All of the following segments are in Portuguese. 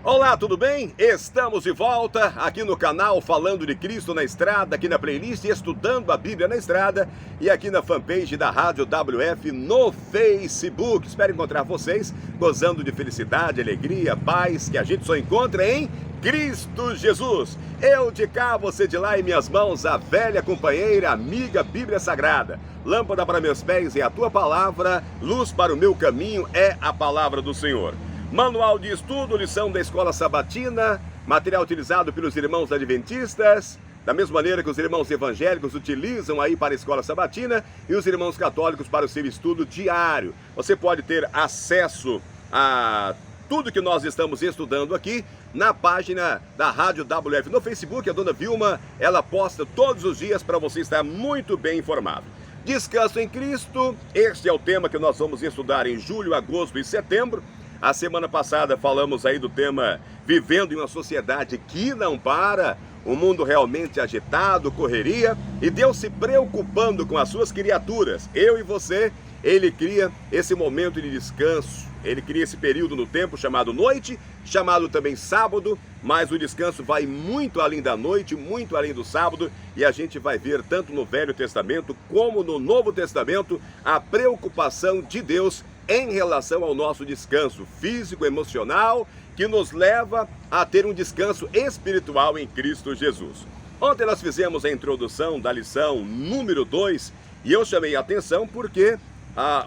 Olá, tudo bem? Estamos de volta aqui no canal Falando de Cristo na Estrada, aqui na playlist Estudando a Bíblia na Estrada e aqui na fanpage da Rádio WF no Facebook. Espero encontrar vocês gozando de felicidade, alegria, paz que a gente só encontra em Cristo Jesus. Eu de cá, você de lá, em minhas mãos, a velha companheira, amiga Bíblia Sagrada. Lâmpada para meus pés é a tua palavra, luz para o meu caminho é a palavra do Senhor. Manual de estudo, lição da escola sabatina, material utilizado pelos irmãos adventistas, da mesma maneira que os irmãos evangélicos utilizam aí para a escola sabatina e os irmãos católicos para o seu estudo diário. Você pode ter acesso a tudo que nós estamos estudando aqui na página da Rádio WF no Facebook. A dona Vilma, ela posta todos os dias para você estar muito bem informado. Descanso em Cristo, este é o tema que nós vamos estudar em julho, agosto e setembro. A semana passada falamos aí do tema vivendo em uma sociedade que não para, um mundo realmente agitado, correria, e Deus se preocupando com as suas criaturas, eu e você. Ele cria esse momento de descanso, ele cria esse período no tempo chamado noite, chamado também sábado, mas o descanso vai muito além da noite, muito além do sábado, e a gente vai ver tanto no Velho Testamento como no Novo Testamento a preocupação de Deus em relação ao nosso descanso físico, emocional, que nos leva a ter um descanso espiritual em Cristo Jesus. Ontem nós fizemos a introdução da lição número 2 e eu chamei a atenção porque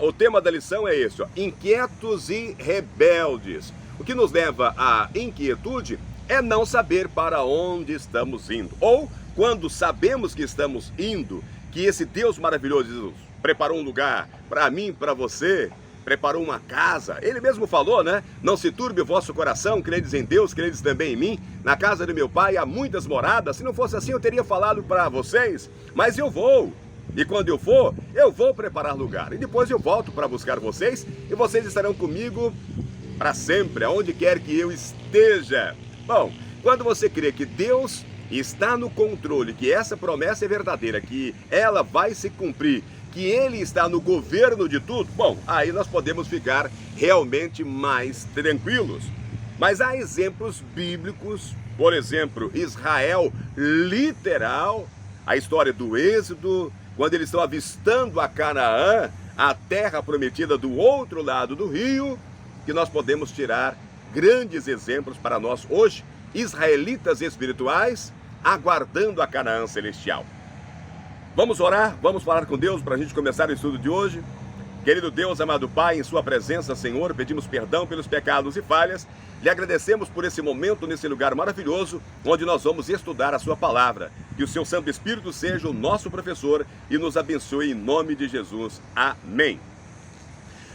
o tema da lição é esse, inquietos e rebeldes. O que nos leva à inquietude é não saber para onde estamos indo. Ou, quando sabemos que estamos indo, que esse Deus maravilhoso preparou um lugar para mim, para você, preparou uma casa. Ele mesmo falou, né? Não se turbe o vosso coração, credes em Deus, credes também em mim. Na casa de meu pai há muitas moradas. Se não fosse assim, eu teria falado para vocês. Mas eu vou. E quando eu for, eu vou preparar lugar. E depois eu volto para buscar vocês. E vocês estarão comigo para sempre, aonde quer que eu esteja. Bom, quando você crê que Deus está no controle, que essa promessa é verdadeira, que ela vai se cumprir, que Ele está no governo de tudo, bom, aí nós podemos ficar realmente mais tranquilos. Mas há exemplos bíblicos, por exemplo, Israel literal, a história do Êxodo, quando eles estão avistando a Canaã, a terra prometida do outro lado do rio, que nós podemos tirar grandes exemplos para nós hoje, israelitas espirituais, aguardando a Canaã celestial. Vamos orar, vamos falar com Deus para a gente começar o estudo de hoje. Querido Deus, amado Pai, em sua presença, Senhor, pedimos perdão pelos pecados e falhas. Lhe agradecemos por esse momento, nesse lugar maravilhoso, onde nós vamos estudar a sua palavra. Que o seu Santo Espírito seja o nosso professor e nos abençoe em nome de Jesus. Amém.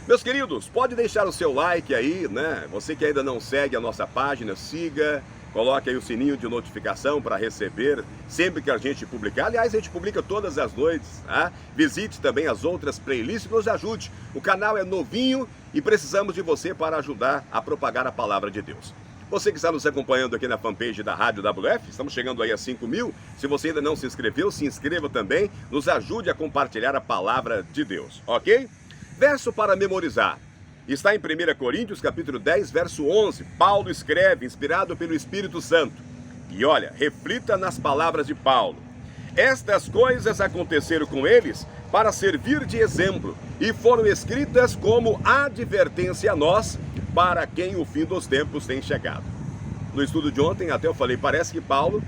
Meus queridos, pode deixar o seu like aí, né? Você que ainda não segue a nossa página, siga. Coloque aí o sininho de notificação para receber sempre que a gente publicar. Aliás, a gente publica todas as noites, tá? Visite também as outras playlists, nos ajude. O canal é novinho e precisamos de você para ajudar a propagar a palavra de Deus. Você que está nos acompanhando aqui na fanpage da Rádio WF, estamos chegando aí a 5.000. Se você ainda não se inscreveu, se inscreva também. Nos ajude a compartilhar a palavra de Deus, ok? Verso para memorizar. Está em 1 Coríntios, capítulo 10, verso 11. Paulo escreve, inspirado pelo Espírito Santo. E olha, reflita nas palavras de Paulo. Estas coisas aconteceram com eles para servir de exemplo e foram escritas como advertência a nós, para quem o fim dos tempos tem chegado. No estudo de ontem, até eu falei, parece que Paulo,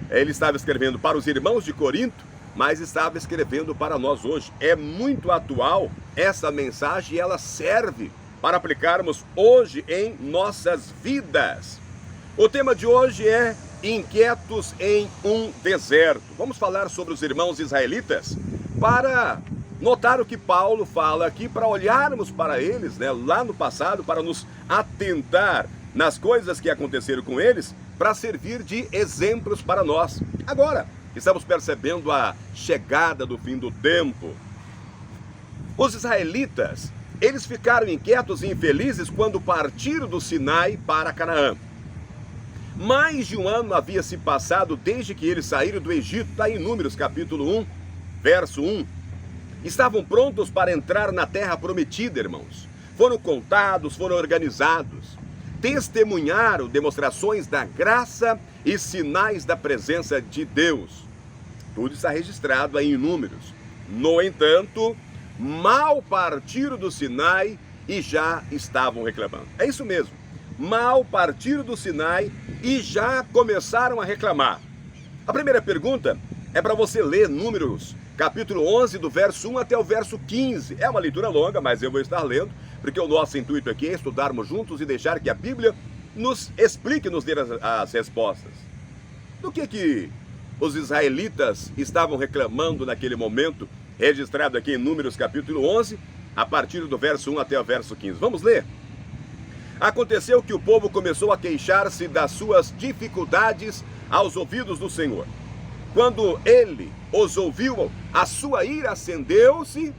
ele estava escrevendo para os irmãos de Corinto, mas estava escrevendo para nós hoje. É muito atual essa mensagem e ela serve para aplicarmos hoje em nossas vidas. O tema de hoje é inquietos em um deserto. Vamos falar sobre os irmãos israelitas para notar o que Paulo fala aqui, para olharmos para eles, né, lá no passado, para nos atentar nas coisas que aconteceram com eles, para servir de exemplos para nós. Agora, estamos percebendo a chegada do fim do tempo. Os israelitas, eles ficaram inquietos e infelizes quando partiram do Sinai para Canaã. Mais de um ano havia se passado desde que eles saíram do Egito, está em Números capítulo 1, verso 1. Estavam prontos para entrar na terra prometida, irmãos. Foram contados, foram organizados. testemunharam demonstrações da graça e sinais da presença de Deus. Tudo está registrado aí em Números. No entanto, mal partiram do Sinai e já estavam reclamando. É isso mesmo. Mal partiram do Sinai e já começaram a reclamar. A primeira pergunta é para você ler Números, capítulo 11, do verso 1 até o verso 15. É uma leitura longa, mas eu vou estar lendo, porque o nosso intuito aqui é estudarmos juntos e deixar que a Bíblia nos explique, nos dê as respostas. Do que os israelitas estavam reclamando naquele momento, registrado aqui em Números, capítulo 11, a partir do verso 1 até o verso 15. Vamos ler? Aconteceu que o povo começou a queixar-se das suas dificuldades aos ouvidos do Senhor. Quando ele os ouviu, a sua ira acendeu-se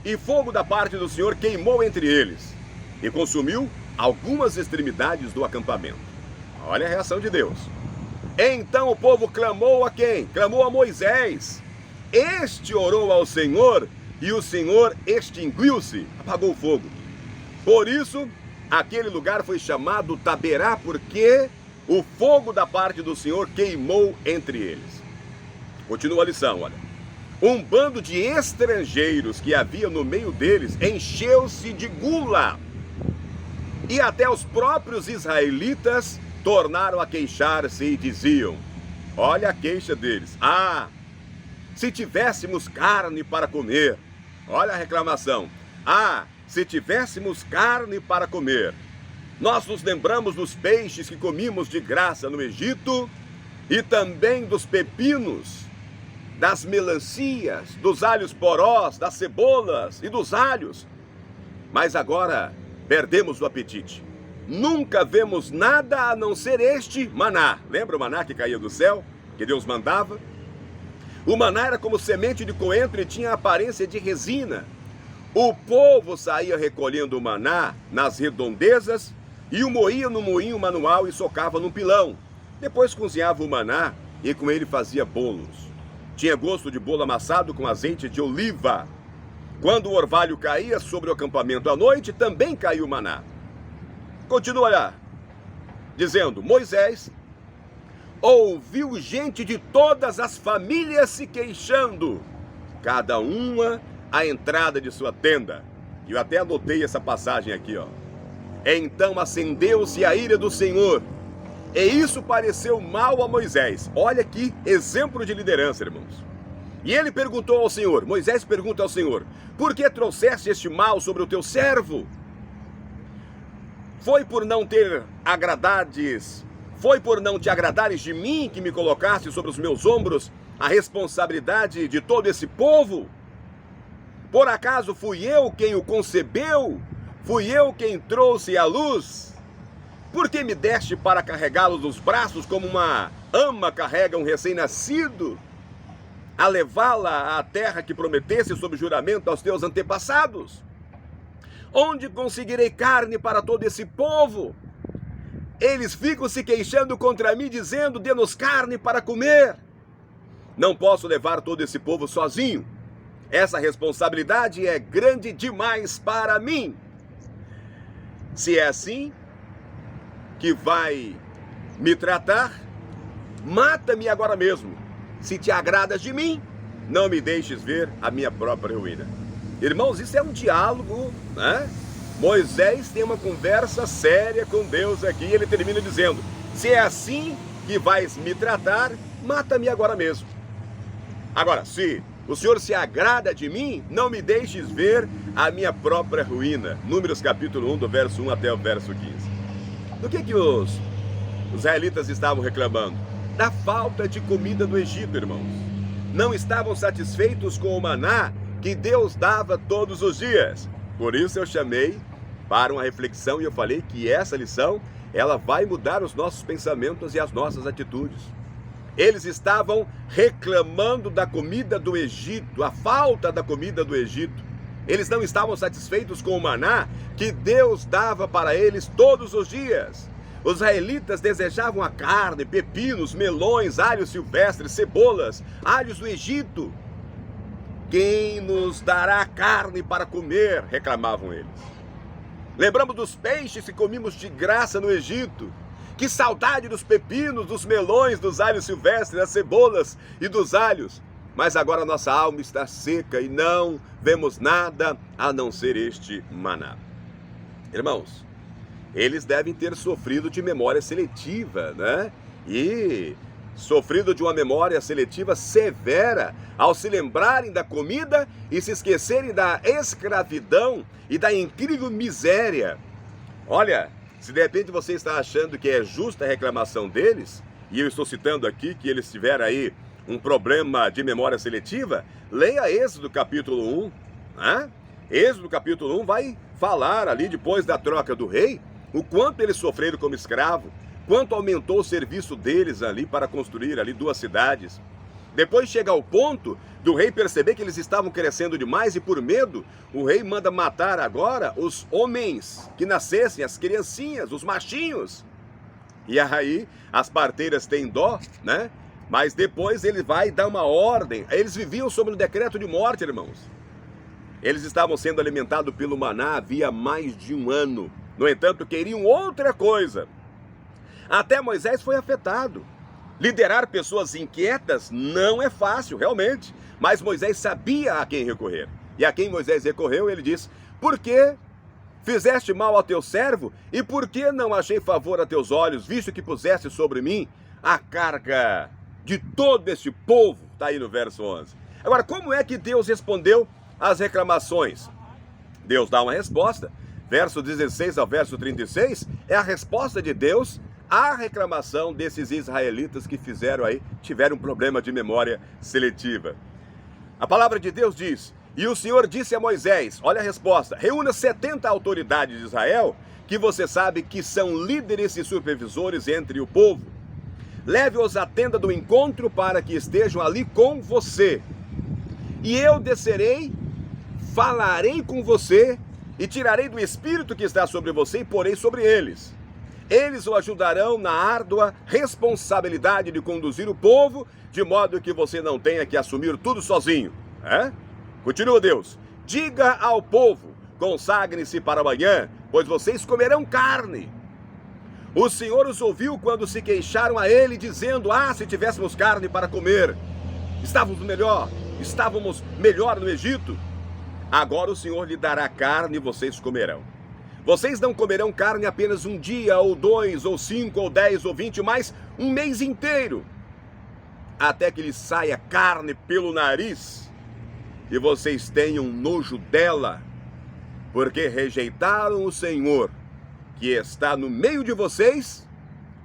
e fogo da parte do Senhor queimou entre eles e consumiu algumas extremidades do acampamento. Olha a reação de Deus. Então o povo clamou a quem? Clamou a Moisés. Este orou ao Senhor e o Senhor extinguiu-se, apagou o fogo. Por isso, aquele lugar foi chamado Taberá, porque o fogo da parte do Senhor queimou entre eles. Continua a lição, olha. Um bando de estrangeiros que havia no meio deles encheu-se de gula. E até os próprios israelitas tornaram a queixar-se e diziam, olha a queixa deles, se tivéssemos carne para comer. Olha a reclamação. Se tivéssemos carne para comer. Nós nos lembramos dos peixes que comíamos de graça no Egito e também dos pepinos, das melancias, dos alhos porós, das cebolas e dos alhos. Mas agora perdemos o apetite. Nunca vemos nada a não ser este maná. Lembra o maná que caía do céu, que Deus mandava? O maná era como semente de coentro e tinha a aparência de resina. O povo saía recolhendo o maná nas redondezas e o moía no moinho manual e socava num pilão. Depois cozinhava o maná e com ele fazia bolos. Tinha gosto de bolo amassado com azeite de oliva. Quando o orvalho caía sobre o acampamento à noite, também caiu o maná. Continua lá, dizendo, Moisés ouviu gente de todas as famílias se queixando, cada uma à entrada de sua tenda. E eu até anotei essa passagem aqui, ó. Então acendeu-se a ira do Senhor, e isso pareceu mal a Moisés. Olha que exemplo de liderança, irmãos. E ele perguntou ao Senhor, Moisés pergunta ao Senhor, por que trouxeste este mal sobre o teu servo? Foi por não te agradares de mim que me colocaste sobre os meus ombros a responsabilidade de todo esse povo? Por acaso fui eu quem o concebeu? Fui eu quem trouxe à luz? Por que me deste para carregá-lo nos braços como uma ama carrega um recém-nascido? A levá-la à terra que prometesse sob juramento aos teus antepassados? Onde conseguirei carne para todo esse povo? Eles ficam se queixando contra mim, dizendo, dê-nos carne para comer. Não posso levar todo esse povo sozinho. Essa responsabilidade é grande demais para mim. Se é assim que vai me tratar, mata-me agora mesmo. Se te agradas de mim, não me deixes ver a minha própria ruína. Irmãos, isso é um diálogo, né? Moisés tem uma conversa séria com Deus aqui. Ele termina dizendo, se é assim que vais me tratar, mata-me agora mesmo. Agora, se o Senhor se agrada de mim, não me deixes ver a minha própria ruína. Números capítulo 1, do verso 1 até o verso 15. Do que os israelitas estavam reclamando? Da falta de comida do Egito, irmãos. Não estavam satisfeitos com o maná que Deus dava todos os dias. Por isso eu chamei para uma reflexão e eu falei que essa lição, ela vai mudar os nossos pensamentos e as nossas atitudes. Eles estavam reclamando da comida do Egito, a falta da comida do Egito. Eles não estavam satisfeitos com o maná que Deus dava para eles todos os dias. Os israelitas desejavam a carne, pepinos, melões, alhos silvestres, cebolas, alhos do Egito. Quem nos dará carne para comer? Reclamavam eles. Lembramos dos peixes que comíamos de graça no Egito. Que saudade dos pepinos, dos melões, dos alhos silvestres, das cebolas e dos alhos. Mas agora nossa alma está seca e não vemos nada a não ser este maná. Irmãos, eles devem ter sofrido de memória seletiva, né? E sofrido de uma memória seletiva severa ao se lembrarem da comida e se esquecerem da escravidão e da incrível miséria. Olha, se de repente você está achando que é justa a reclamação deles, e eu estou citando aqui que eles tiveram aí um problema de memória seletiva, leia Êxodo capítulo 1, né? Êxodo capítulo 1 vai falar ali, depois da troca do rei, o quanto eles sofreram como escravo, quanto aumentou o serviço deles ali para construir ali 2 cidades. Depois chega ao ponto do rei perceber que eles estavam crescendo demais e por medo, o rei manda matar agora os homens que nascessem, as criancinhas, os machinhos. E aí as parteiras têm dó, né? Mas depois ele vai dar uma ordem. Eles viviam sob um decreto de morte, irmãos. Eles estavam sendo alimentados pelo maná havia mais de 1 ano. No entanto, queriam outra coisa. Até Moisés foi afetado. Liderar pessoas inquietas não é fácil, realmente. Mas Moisés sabia a quem recorrer. E a quem Moisés recorreu, ele diz: por que fizeste mal ao teu servo? E por que não achei favor a teus olhos, visto que puseste sobre mim a carga de todo este povo? Está aí no verso 11. Agora, como é que Deus respondeu às reclamações? Deus dá uma resposta. Verso 16 ao verso 36 é a resposta de Deus à reclamação desses israelitas que tiveram um problema de memória seletiva. A palavra de Deus diz: e o Senhor disse a Moisés, olha a resposta: reúna 70 autoridades de Israel, que você sabe que são líderes e supervisores entre o povo. Leve-os à tenda do encontro para que estejam ali com você. E eu descerei, falarei com você, e tirarei do espírito que está sobre você e porei sobre eles. Eles o ajudarão na árdua responsabilidade de conduzir o povo, de modo que você não tenha que assumir tudo sozinho. Continua Deus: diga ao povo, consagrem-se para amanhã, pois vocês comerão carne. O Senhor os ouviu quando se queixaram a ele, dizendo: se tivéssemos carne para comer, estávamos melhor no Egito. Agora o Senhor lhe dará carne e vocês comerão. Vocês não comerão carne apenas 1 dia, ou 2, ou 5, ou 10, ou 20, mas 1 mês inteiro, até que lhes saia carne pelo nariz, e vocês tenham nojo dela, porque rejeitaram o Senhor, que está no meio de vocês,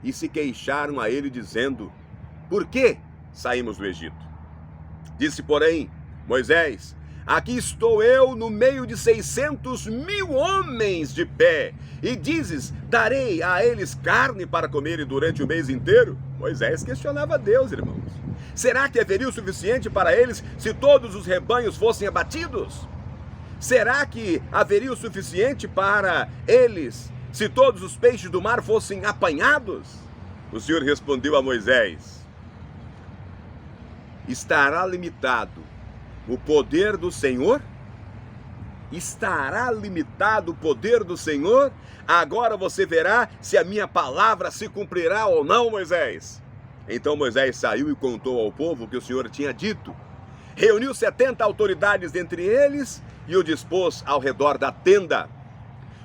e se queixaram a ele, dizendo: por que saímos do Egito? Disse, porém, Moisés: aqui estou eu no meio de 600.000 homens de pé, e dizes: darei a eles carne para comerem durante o mês inteiro? Moisés questionava a Deus, irmãos. Será que haveria o suficiente para eles se todos os rebanhos fossem abatidos? Será que haveria o suficiente para eles se todos os peixes do mar fossem apanhados? O Senhor respondeu a Moisés: estará limitado o poder do Senhor? Estará limitado o poder do Senhor? Agora você verá se a minha palavra se cumprirá ou não, Moisés. Então Moisés saiu e contou ao povo o que o Senhor tinha dito. Reuniu 70 autoridades dentre eles e o dispôs ao redor da tenda.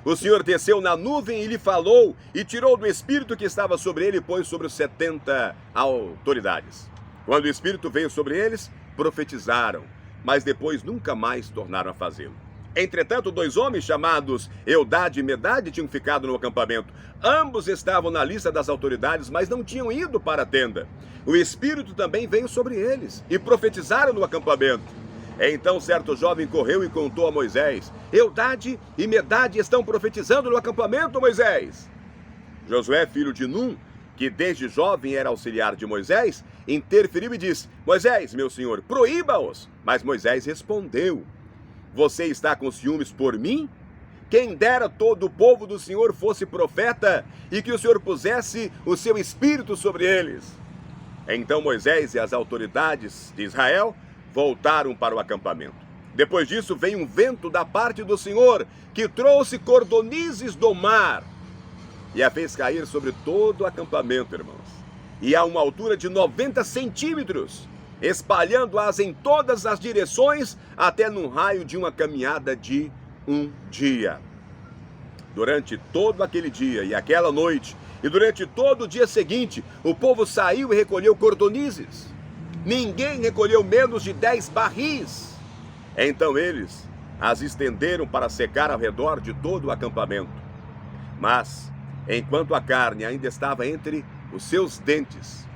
O Senhor desceu na nuvem e lhe falou, e tirou do Espírito que estava sobre ele e pôs sobre os 70 autoridades. Quando o Espírito veio sobre eles, profetizaram, mas depois nunca mais tornaram a fazê-lo. Entretanto, 2 homens chamados Eldade e Medade tinham ficado no acampamento. Ambos estavam na lista das autoridades, mas não tinham ido para a tenda. O Espírito também veio sobre eles e profetizaram no acampamento. Então certo jovem correu e contou a Moisés: Eldade e Medade estão profetizando no acampamento, Moisés. Josué, filho de Num, que desde jovem era auxiliar de Moisés, interferiu e disse: Moisés, meu senhor, proíba-os. Mas Moisés respondeu: você está com ciúmes por mim? Quem dera todo o povo do Senhor fosse profeta, e que o Senhor pusesse o seu espírito sobre eles. Então Moisés e as autoridades de Israel voltaram para o acampamento. Depois disso veio um vento da parte do Senhor, que trouxe cordonizes do mar, e a fez cair sobre todo o acampamento, irmãos, e a uma altura de 90 centímetros, espalhando-as em todas as direções, até num raio de uma caminhada de um dia. Durante todo aquele dia e aquela noite, e durante todo o dia seguinte, o povo saiu e recolheu cordonizes. Ninguém recolheu menos de 10 barris. Então eles as estenderam para secar ao redor de todo o acampamento. Mas, enquanto a carne ainda estava entre os seus dentes,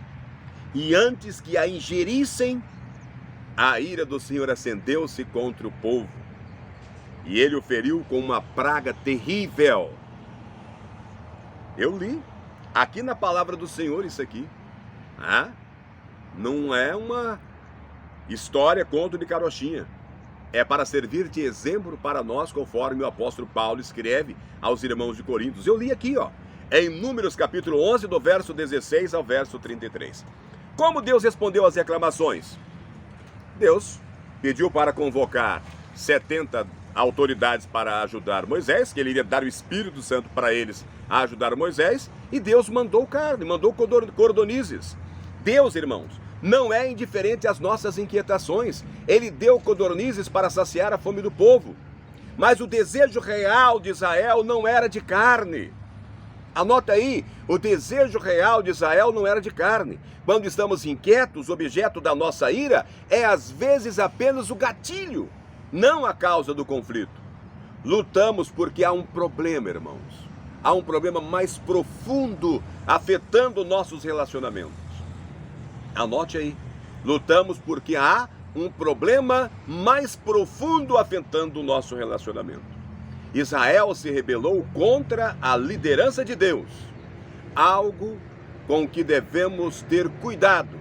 e antes que a ingerissem, a ira do Senhor acendeu-se contra o povo, e ele o feriu com uma praga terrível. Eu li aqui na palavra do Senhor isso aqui. Não é uma história, conto de carochinha. É para servir de exemplo para nós, conforme o apóstolo Paulo escreve aos irmãos de Coríntios. Eu li aqui, em Números capítulo 11, do verso 16 ao verso 33. Como Deus respondeu às reclamações? Deus pediu para convocar 70 autoridades para ajudar Moisés, que ele iria dar o Espírito Santo para eles a ajudar Moisés, e Deus mandou carne, mandou cordonizes. Deus, irmãos, não é indiferente às nossas inquietações. Ele deu codornizes para saciar a fome do povo. Mas o desejo real de Israel não era de carne. Anota aí, o desejo real de Israel não era de carne. Quando estamos inquietos, objeto da nossa ira é às vezes apenas o gatilho, não a causa do conflito. Lutamos porque há um problema, irmãos. Há um problema mais profundo afetando nossos relacionamentos. Anote aí, lutamos porque há um problema mais profundo afetando o nosso relacionamento. Israel se rebelou contra a liderança de Deus, algo com que devemos ter cuidado,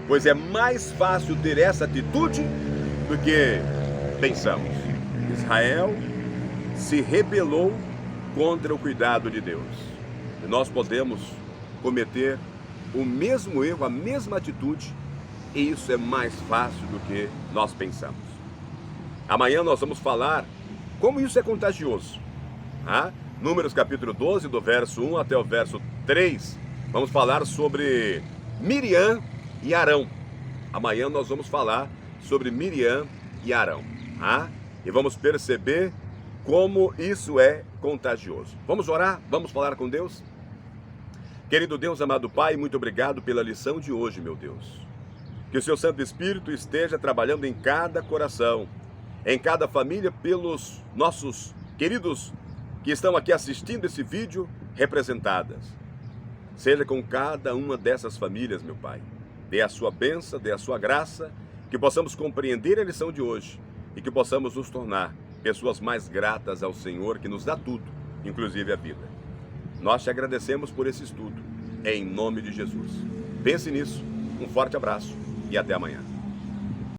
pois é mais fácil ter essa atitude do que pensamos. Israel se rebelou contra o cuidado de Deus. E nós podemos cometer o mesmo erro, a mesma atitude, e isso é mais fácil do que nós pensamos. Amanhã nós vamos falar como isso é contagioso. Números capítulo 12, do verso 1 até o verso 3, vamos falar sobre Miriam e Arão. Amanhã nós vamos falar sobre Miriam e Arão. E vamos perceber como isso é contagioso. Vamos orar? Vamos falar com Deus? Querido Deus, amado Pai, muito obrigado pela lição de hoje, meu Deus. Que o seu Santo Espírito esteja trabalhando em cada coração, em cada família, pelos nossos queridos que estão aqui assistindo esse vídeo representadas. Seja com cada uma dessas famílias, meu Pai. Dê a sua bênção, dê a sua graça, que possamos compreender a lição de hoje e que possamos nos tornar pessoas mais gratas ao Senhor, que nos dá tudo, inclusive a vida. Nós te agradecemos por esse estudo, em nome de Jesus. Pense nisso, um forte abraço e até amanhã.